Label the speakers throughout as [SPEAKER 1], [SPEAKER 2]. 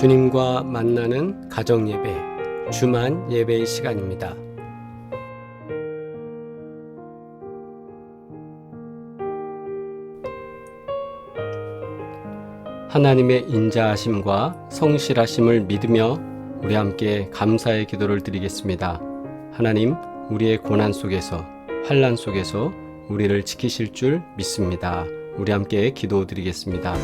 [SPEAKER 1] 주님과 만나는 가정예배, 주만 예배의 시간입니다. 하나님의 인자하심과 성실하심을 믿으며 우리 함께 감사의 기도를 드리겠습니다. 하나님, 우리의 고난 속에서, 환난 속에서 우리를 지키실 줄 믿습니다. 우리 함께 기도드리겠습니다.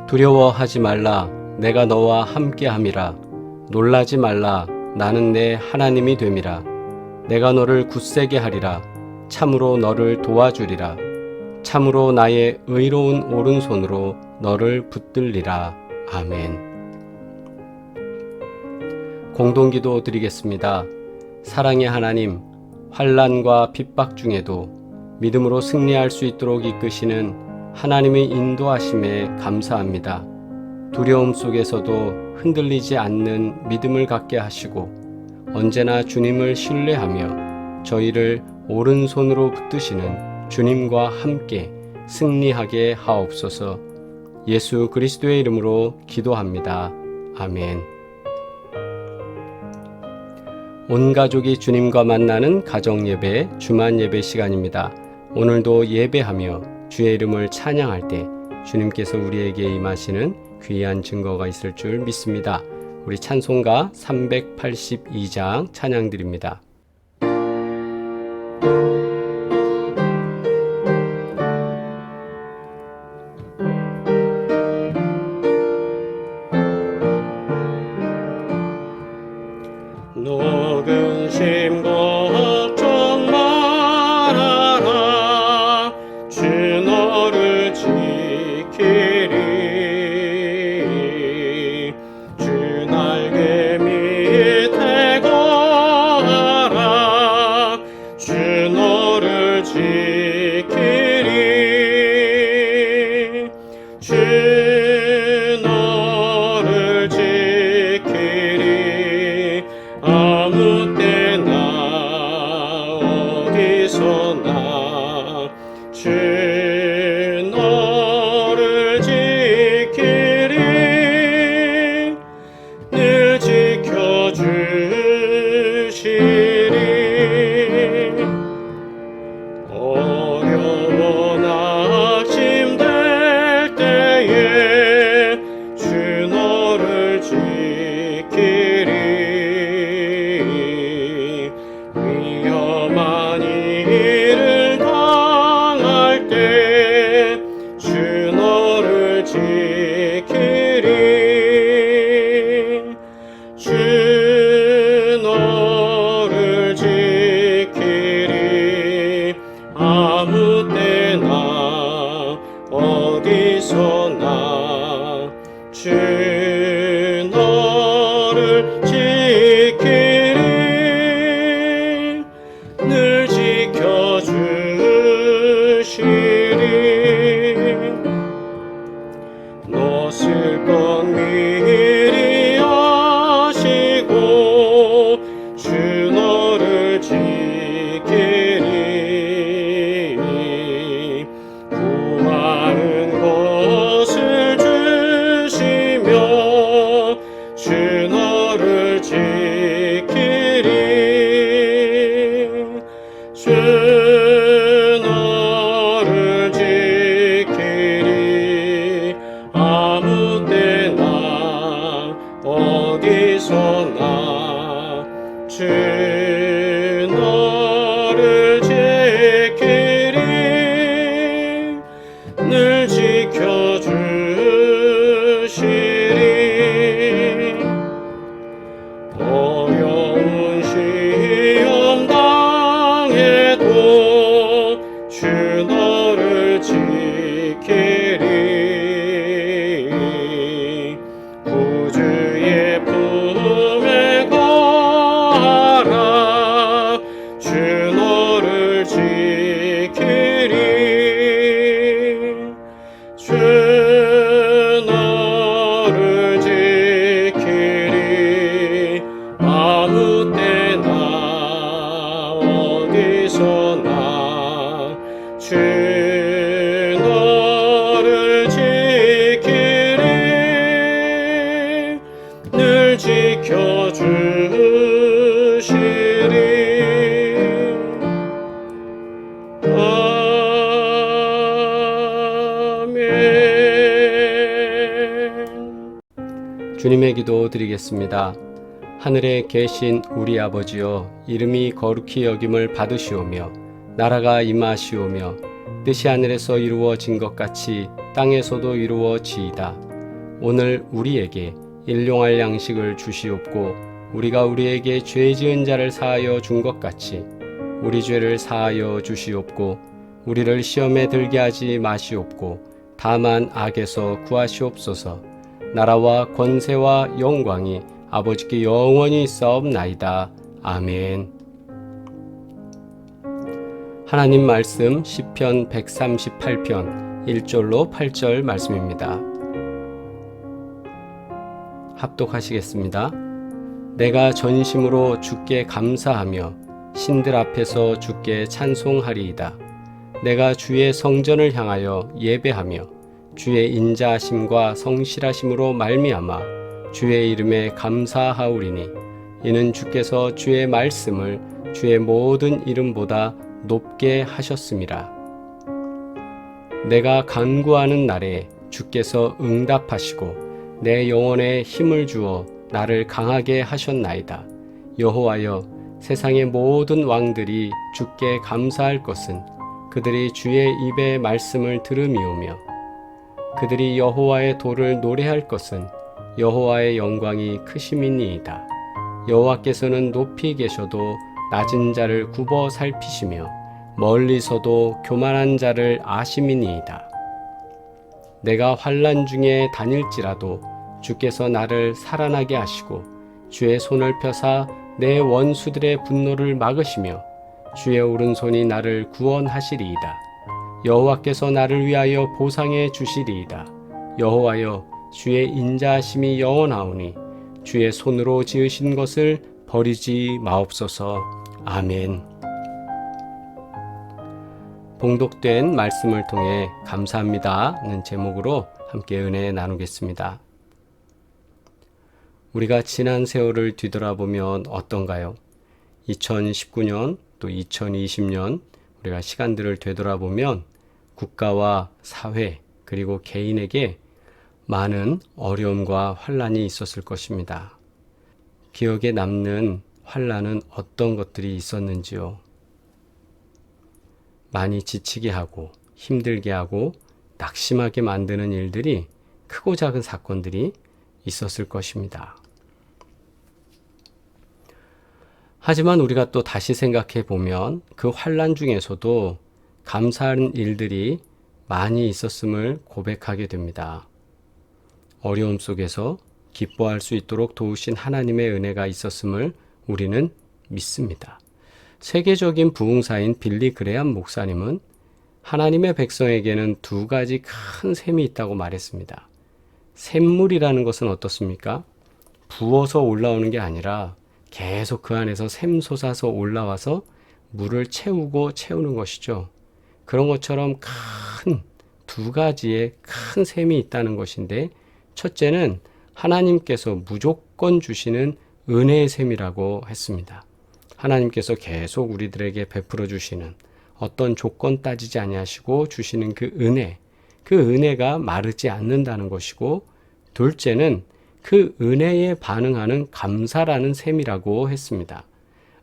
[SPEAKER 1] 두려워하지 말라, 내가 너와 함께함이라. 놀라지 말라, 나는 내 하나님이 됨이라. 내가 너를 굳세게 하리라. 참으로 너를 도와주리라. 참으로 나의 의로운 오른손으로 너를 붙들리라. 아멘. 공동기도 드리겠습니다. 사랑의 하나님, 환난과 핍박 중에도 믿음으로 승리할 수 있도록 이끄시는 하나님의 인도하심에 감사합니다. 두려움 속에서도 흔들리지 않는 믿음을 갖게 하시고 언제나 주님을 신뢰하며 저희를 오른손으로 붙드시는 주님과 함께 승리하게 하옵소서. 예수 그리스도의 이름으로 기도합니다. 아멘. 온 가족이 주님과 만나는 가정예배, 주만예배 시간입니다. 오늘도 예배하며 주의 이름을 찬양할 때 주님께서 우리에게 임하시는 귀한 증거가 있을 줄 믿습니다. 우리 찬송가 382장 찬양드립니다. 너 근심 걱정 말아라, 주 너를 지키리. 주 날개 밑에 거하라, 주 너를 지키리. 주 너를 지키리. 아무 때나 어디서나 주 너를 지키리. 늘 지켜주시리. 어려워 낙심될 때에 주 너를 지키리. 위험한 일을 당할 때 주 너를 지키리. 지키리. 구하는 것을 주시며 주 너를 지키리. 주 너를 지키리. 아무 때나 어디서나 주 너를 지키리. 늘 지켜주시리. 어려운 시험 당해도 주 너를 지키리. 구주의 품에 거하라. 주 너를 지키리. 주 너를 지키리. 아무 때나 어디서나 주 너를 지키리. 늘 지켜주시리. 주님의 기도 드리겠습니다. 하늘에 계신 우리 아버지여, 이름이 거룩히 여김을 받으시오며 나라가 임하시오며 뜻이 하늘에서 이루어진 것 같이 땅에서도 이루어지이다. 오늘 우리에게 일용할 양식을 주시옵고 우리가 우리에게 죄 지은 자를 사하여 준 것 같이 우리 죄를 사하여 주시옵고 우리를 시험에 들게 하지 마시옵고 다만 악에서 구하시옵소서. 나라와 권세와 영광이 아버지께 영원히 있사옵나이다. 아멘. 하나님 말씀 시편 138편 1절로 8절 말씀입니다. 합독하시겠습니다. 내가 전심으로 주께 감사하며 신들 앞에서 주께 찬송하리이다. 내가 주의 성전을 향하여 예배하며 주의 인자하심과 성실하심으로 말미암아 주의 이름에 감사하오리니 이는 주께서 주의 말씀을 주의 모든 이름보다 높게 하셨음이라. 내가 간구하는 날에 주께서 응답하시고 내 영혼에 힘을 주어 나를 강하게 하셨나이다. 여호와여, 세상의 모든 왕들이 주께 감사할 것은 그들이 주의 입의 말씀을 들음이오며 그들이 여호와의 도를 노래할 것은 여호와의 영광이 크심이니이다. 여호와께서는 높이 계셔도 낮은 자를 굽어 살피시며 멀리서도 교만한 자를 아심이니이다. 내가 환난 중에 다닐지라도 주께서 나를 살아나게 하시고 주의 손을 펴사 내 원수들의 분노를 막으시며 주의 오른손이 나를 구원하시리이다. 여호와께서 나를 위하여 보상해 주시리이다. 여호와여, 주의 인자하심이 영원하오니 주의 손으로 지으신 것을 버리지 마옵소서. 아멘. 봉독된 말씀을 통해 감사합니다는 제목으로 함께 은혜 나누겠습니다. 우리가 지난 세월을 뒤돌아보면 어떤가요? 2019년 또 2020년 우리가 시간들을 되돌아보면 국가와 사회 그리고 개인에게 많은 어려움과 환난이 있었을 것입니다. 기억에 남는 환난은 어떤 것들이 있었는지요? 많이 지치게 하고 힘들게 하고 낙심하게 만드는 일들이 크고 작은 사건들이 있었을 것입니다. 하지만 우리가 또 다시 생각해 보면 그 환난 중에서도 감사한 일들이 많이 있었음을 고백하게 됩니다. 어려움 속에서 기뻐할 수 있도록 도우신 하나님의 은혜가 있었음을 우리는 믿습니다. 세계적인 부흥사인 빌리 그레함 목사님은 하나님의 백성에게는 두 가지 큰 샘이 있다고 말했습니다. 샘물이라는 것은 어떻습니까? 부어서 올라오는 게 아니라 계속 그 안에서 샘솟아서 올라와서 물을 채우고 채우는 것이죠. 그런 것처럼 큰 두 가지의 큰 샘이 있다는 것인데, 첫째는 하나님께서 무조건 주시는 은혜의 샘이라고 했습니다. 하나님께서 계속 우리들에게 베풀어 주시는, 어떤 조건 따지지 아니하시고 주시는 그 은혜가 마르지 않는다는 것이고, 둘째는 그 은혜에 반응하는 감사라는 셈이라고 했습니다.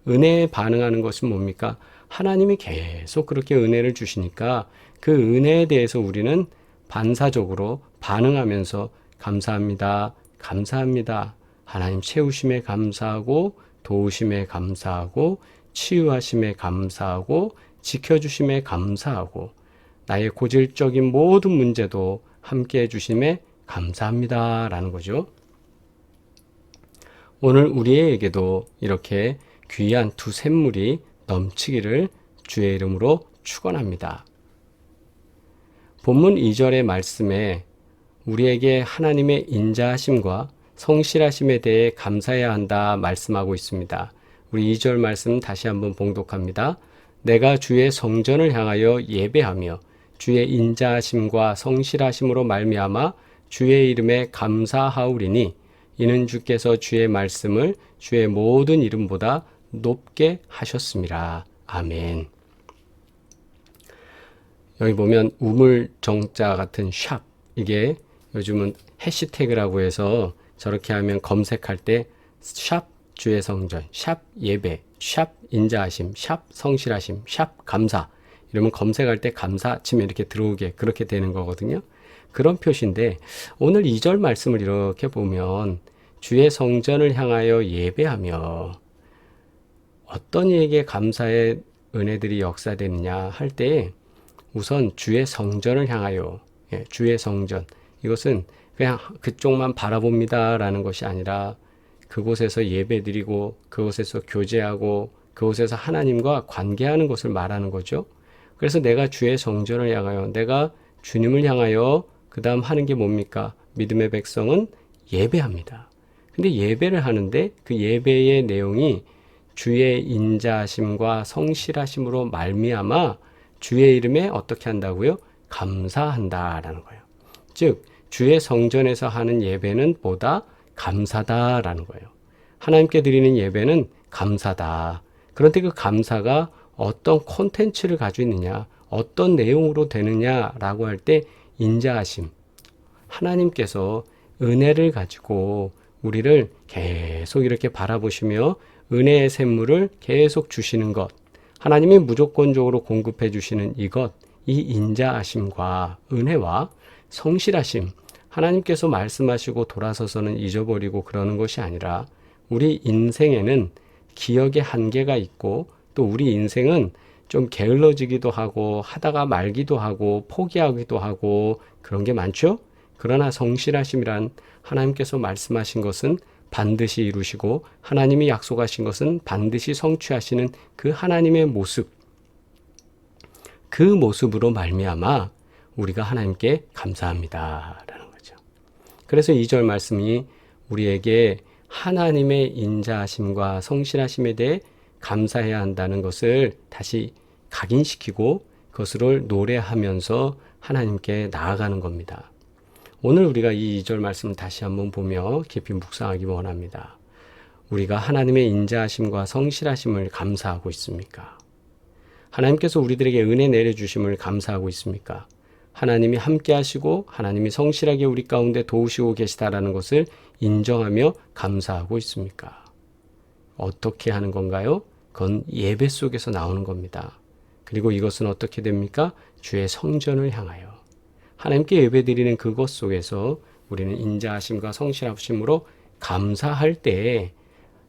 [SPEAKER 1] 은혜에 반응하는 것은 뭡니까? 하나님이 계속 그렇게 은혜를 주시니까 그 은혜에 대해서 우리는 반사적으로 반응하면서 감사합니다, 감사합니다, 하나님 채우심에 감사하고, 도우심에 감사하고, 치유하심에 감사하고, 지켜주심에 감사하고, 나의 고질적인 모든 문제도 함께 해주심에 감사합니다 라는 거죠. 오늘 우리에게도 이렇게 귀한 두 샘물이 넘치기를 주의 이름으로 축원합니다. 본문 2절의 말씀에 우리에게 하나님의 인자하심과 성실하심에 대해 감사해야 한다 말씀하고 있습니다. 우리 2절 말씀 다시 한번 봉독합니다. 내가 주의 성전을 향하여 예배하며 주의 인자하심과 성실하심으로 말미암아 주의 이름에 감사하오리니 이는 주께서 주의 말씀을 주의 모든 이름보다 높게 하셨습니다. 아멘. 여기 보면 우물정자 같은 샵, 이게 요즘은 해시태그라고 해서 저렇게 하면 검색할 때 샵 주의 성전, 샵 예배, 샵 인자하심, 샵 성실하심, 샵 감사, 이러면 검색할 때 감사 치면 이렇게 들어오게 그렇게 되는 거거든요. 그런 표시인데, 오늘 2절 말씀을 이렇게 보면 주의 성전을 향하여 예배하며, 어떤 이에게 감사의 은혜들이 역사되느냐 할 때 우선 주의 성전을 향하여, 주의 성전, 이것은 그냥 그쪽만 바라봅니다 라는 것이 아니라 그곳에서 예배드리고 그곳에서 교제하고 그곳에서 하나님과 관계하는 것을 말하는 거죠. 그래서 내가 주의 성전을 향하여, 내가 주님을 향하여 그 다음 하는 게 뭡니까? 믿음의 백성은 예배합니다. 근데 예배를 하는데 그 예배의 내용이 주의 인자하심과 성실하심으로 말미암아 주의 이름에 어떻게 한다고요? 감사한다라는 거예요. 즉 주의 성전에서 하는 예배는 보다 감사다라는 거예요. 하나님께 드리는 예배는 감사다. 그런데 그 감사가 어떤 콘텐츠를 가지고 있느냐, 어떤 내용으로 되느냐라고 할 때 인자하심, 하나님께서 은혜를 가지고 우리를 계속 이렇게 바라보시며 은혜의 샘물을 계속 주시는 것, 하나님이 무조건적으로 공급해 주시는 이것, 이 인자하심과 은혜와 성실하심, 하나님께서 말씀하시고 돌아서서는 잊어버리고 그러는 것이 아니라 우리 인생에는 기억의 한계가 있고 또 우리 인생은 좀 게을러지기도 하고 하다가 말기도 하고 포기하기도 하고 그런 게 많죠? 그러나 성실하심이란 하나님께서 말씀하신 것은 반드시 이루시고 하나님이 약속하신 것은 반드시 성취하시는 그 하나님의 모습, 그 모습으로 말미암아 우리가 하나님께 감사합니다라는 거죠. 그래서 2절 말씀이 우리에게 하나님의 인자하심과 성실하심에 대해 감사해야 한다는 것을 다시 각인시키고 그것을 노래하면서 하나님께 나아가는 겁니다. 오늘 우리가 이 2절 말씀을 다시 한번 보며 깊이 묵상하기 원합니다. 우리가 하나님의 인자하심과 성실하심을 감사하고 있습니까? 하나님께서 우리들에게 은혜 내려주심을 감사하고 있습니까? 하나님이 함께 하시고 하나님이 성실하게 우리 가운데 도우시고 계시다라는 것을 인정하며 감사하고 있습니까? 어떻게 하는 건가요? 그건 예배 속에서 나오는 겁니다. 그리고 이것은 어떻게 됩니까? 주의 성전을 향하여 하나님께 예배드리는 그것 속에서 우리는 인자하심과 성실하심으로 감사할 때에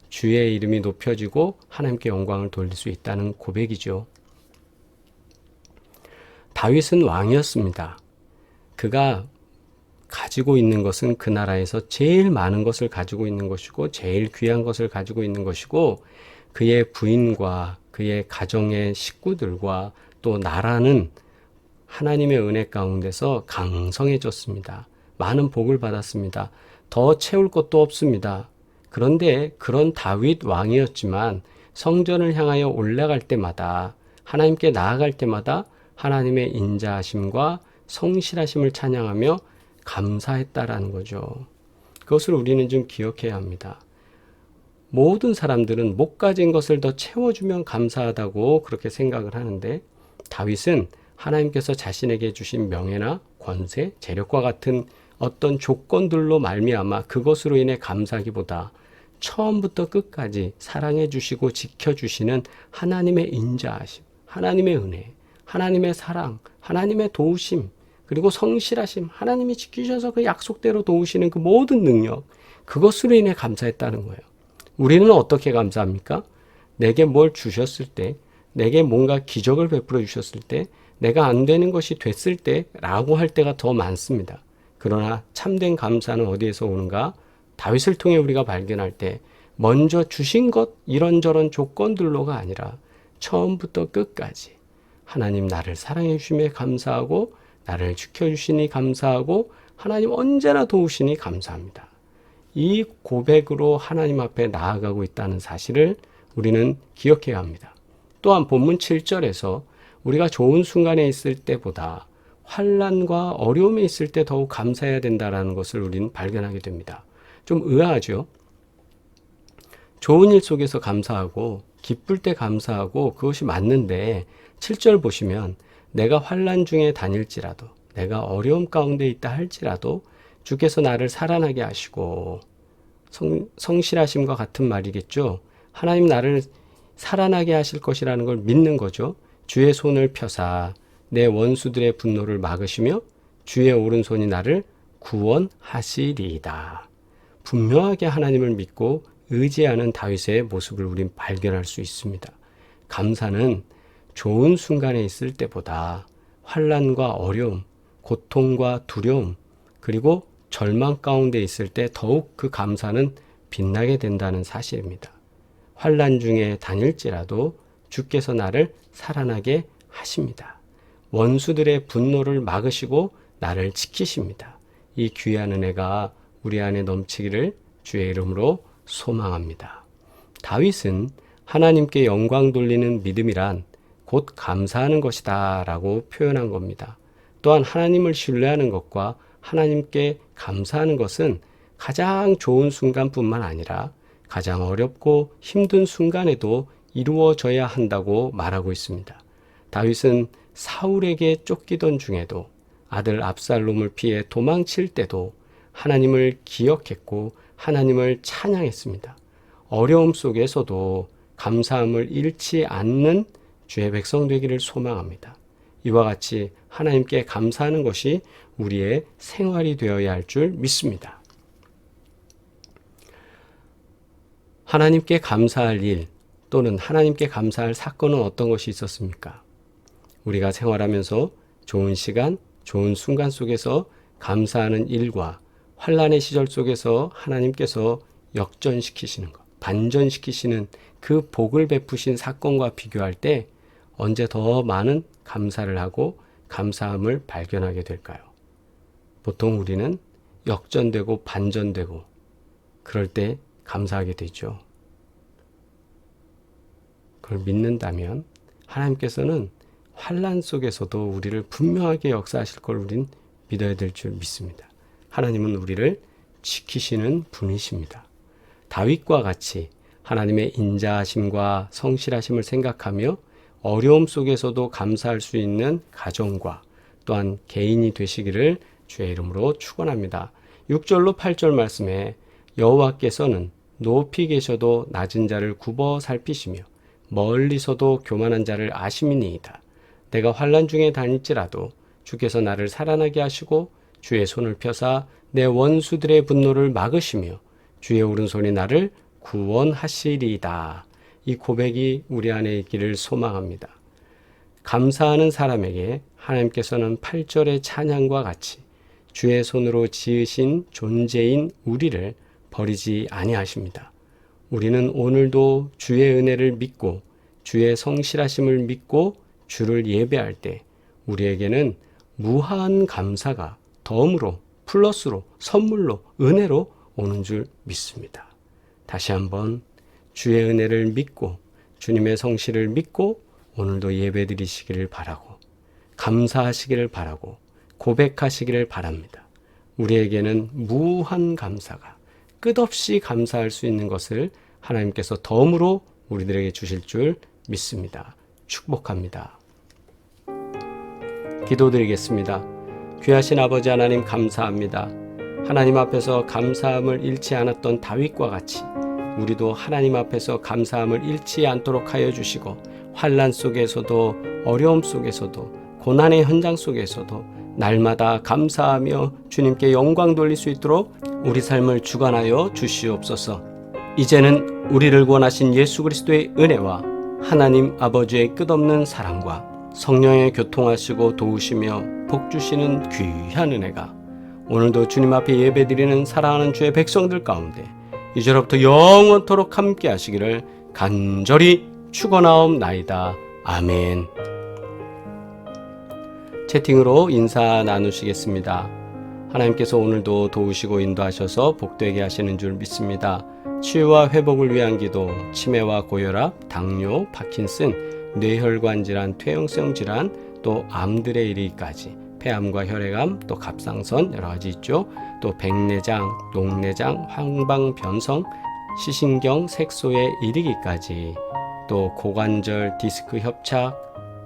[SPEAKER 1] 주의 이름이 높여지고 하나님께 영광을 돌릴 수 있다는 고백이죠. 다윗은 왕이었습니다. 그가 가지고 있는 것은 그 나라에서 제일 많은 것을 가지고 있는 것이고 제일 귀한 것을 가지고 있는 것이고 그의 부인과 그의 가정의 식구들과 또 나라는 하나님의 은혜 가운데서 강성해졌습니다. 많은 복을 받았습니다. 더 채울 것도 없습니다. 그런데 그런 다윗 왕이었지만 성전을 향하여 올라갈 때마다, 하나님께 나아갈 때마다 하나님의 인자하심과 성실하심을 찬양하며 감사했다라는 거죠. 그것을 우리는 좀 기억해야 합니다. 모든 사람들은 못 가진 것을 더 채워주면 감사하다고 그렇게 생각을 하는데, 다윗은 하나님께서 자신에게 주신 명예나 권세, 재력과 같은 어떤 조건들로 말미암아 그것으로 인해 감사하기보다 처음부터 끝까지 사랑해 주시고 지켜주시는 하나님의 인자하심, 하나님의 은혜, 하나님의 사랑, 하나님의 도우심, 그리고 성실하심, 하나님이 지키셔서 그 약속대로 도우시는 그 모든 능력, 그것으로 인해 감사했다는 거예요. 우리는 어떻게 감사합니까? 내게 뭘 주셨을 때, 내게 뭔가 기적을 베풀어 주셨을 때, 내가 안 되는 것이 됐을 때 라고 할 때가 더 많습니다. 그러나 참된 감사는 어디에서 오는가? 다윗을 통해 우리가 발견할 때 먼저 주신 것 이런저런 조건들로가 아니라 처음부터 끝까지 하나님 나를 사랑해 주심에 감사하고, 나를 지켜주시니 감사하고, 하나님 언제나 도우시니 감사합니다. 이 고백으로 하나님 앞에 나아가고 있다는 사실을 우리는 기억해야 합니다. 또한 본문 7절에서 우리가 좋은 순간에 있을 때보다 환난과 어려움에 있을 때 더욱 감사해야 된다는 것을 우리는 발견하게 됩니다. 좀 의아하죠? 좋은 일 속에서 감사하고 기쁠 때 감사하고 그것이 맞는데, 7절 보시면 내가 환난 중에 다닐지라도, 내가 어려움 가운데 있다 할지라도 주께서 나를 살아나게 하시고, 성실하심과 같은 말이겠죠. 하나님 나를 살아나게 하실 것이라는 걸 믿는 거죠. 주의 손을 펴사 내 원수들의 분노를 막으시며 주의 오른손이 나를 구원하시리이다. 분명하게 하나님을 믿고 의지하는 다윗의 모습을 우린 발견할 수 있습니다. 감사는 좋은 순간에 있을 때보다 환난과 어려움, 고통과 두려움, 그리고 절망 가운데 있을 때 더욱 그 감사는 빛나게 된다는 사실입니다. 환난 중에 다닐지라도 주께서 나를 살아나게 하십니다. 원수들의 분노를 막으시고 나를 지키십니다. 이 귀한 은혜가 우리 안에 넘치기를 주의 이름으로 소망합니다. 다윗은 하나님께 영광 돌리는 믿음이란 곧 감사하는 것이다 라고 표현한 겁니다. 또한 하나님을 신뢰하는 것과 하나님께 감사하는 것은 가장 좋은 순간뿐만 아니라 가장 어렵고 힘든 순간에도 이루어져야 한다고 말하고 있습니다. 다윗은 사울에게 쫓기던 중에도, 아들 압살롬을 피해 도망칠 때도 하나님을 기억했고 하나님을 찬양했습니다. 어려움 속에서도 감사함을 잃지 않는 주의 백성 되기를 소망합니다. 이와 같이 하나님께 감사하는 것이 우리의 생활이 되어야 할 줄 믿습니다. 하나님께 감사할 일 또는 하나님께 감사할 사건은 어떤 것이 있었습니까? 우리가 생활하면서 좋은 시간, 좋은 순간 속에서 감사하는 일과 환난의 시절 속에서 하나님께서 역전시키시는 것, 반전시키시는 그 복을 베푸신 사건과 비교할 때 언제 더 많은 감사를 하고 감사함을 발견하게 될까요? 보통 우리는 역전되고 반전되고 그럴 때 감사하게 되죠. 그걸 믿는다면 하나님께서는 환난 속에서도 우리를 분명하게 역사하실 걸 우린 믿어야 될 줄 믿습니다. 하나님은 우리를 지키시는 분이십니다. 다윗과 같이 하나님의 인자하심과 성실하심을 생각하며 어려움 속에서도 감사할 수 있는 가정과 또한 개인이 되시기를 주의 이름으로 축원합니다. 6절로 8절 말씀에 여호와께서는 높이 계셔도 낮은 자를 굽어 살피시며 멀리서도 교만한 자를 아심이니이다. 내가 환난 중에 다닐지라도 주께서 나를 살아나게 하시고 주의 손을 펴사 내 원수들의 분노를 막으시며 주의 오른손이 나를 구원하시리이다. 이 고백이 우리 안에 있기를 소망합니다. 감사하는 사람에게 하나님께서는 8절의 찬양과 같이 주의 손으로 지으신 존재인 우리를 버리지 아니하십니다. 우리는 오늘도 주의 은혜를 믿고 주의 성실하심을 믿고 주를 예배할 때 우리에게는 무한 감사가 덤으로 플러스로 선물로 은혜로 오는 줄 믿습니다. 다시 한번 주의 은혜를 믿고 주님의 성실을 믿고 오늘도 예배드리시기를 바라고 감사하시기를 바라고 고백하시기를 바랍니다. 우리에게는 무한 감사가 끝없이 감사할 수 있는 것을 하나님께서 덤으로 우리들에게 주실 줄 믿습니다. 축복합니다. 기도드리겠습니다. 귀하신 아버지 하나님 감사합니다. 하나님 앞에서 감사함을 잃지 않았던 다윗과 같이 우리도 하나님 앞에서 감사함을 잃지 않도록 하여 주시고 환난 속에서도 어려움 속에서도 고난의 현장 속에서도 날마다 감사하며 주님께 영광 돌릴 수 있도록 우리 삶을 주관하여 주시옵소서. 이제는 우리를 구원하신 예수 그리스도의 은혜와 하나님 아버지의 끝없는 사랑과 성령의 교통하시고 도우시며 복주시는 귀한 은혜가 오늘도 주님 앞에 예배드리는 사랑하는 주의 백성들 가운데 이제로부터 영원토록 함께 하시기를 간절히 축원하옵나이다. 아멘. 채팅으로 인사 나누시겠습니다. 하나님께서 오늘도 도우시고 인도하셔서 복되게 하시는 줄 믿습니다. 치유와 회복을 위한 기도, 치매와 고혈압, 당뇨, 파킨슨, 뇌혈관 질환, 퇴행성 질환, 또 암들에 이르기까지 폐암과 혈액암, 또 갑상선 여러 가지 있죠. 또 백내장, 녹내장, 황방변성, 시신경, 색소에 이르기까지 또 고관절, 디스크 협착,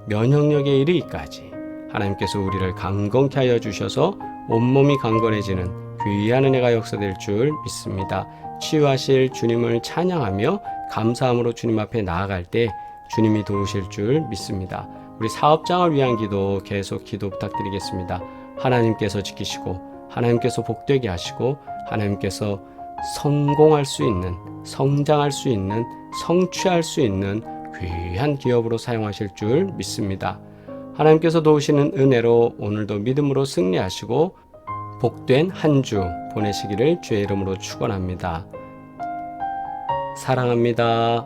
[SPEAKER 1] 면역력에 이르기까지 하나님께서 우리를 강건케 하여 주셔서 온몸이 강건해지는 귀한 은혜가 역사될 줄 믿습니다. 치유하실 주님을 찬양하며 감사함으로 주님 앞에 나아갈 때 주님이 도우실 줄 믿습니다. 우리 사업장을 위한 기도 계속 기도 부탁드리겠습니다. 하나님께서 지키시고 하나님께서 복되게 하시고 하나님께서 성공할 수 있는, 성장할 수 있는, 성취할 수 있는 귀한 기업으로 사용하실 줄 믿습니다. 하나님께서 도우시는 은혜로 오늘도 믿음으로 승리하시고 복된 한 주 보내시기를 주의 이름으로 축원합니다. 사랑합니다.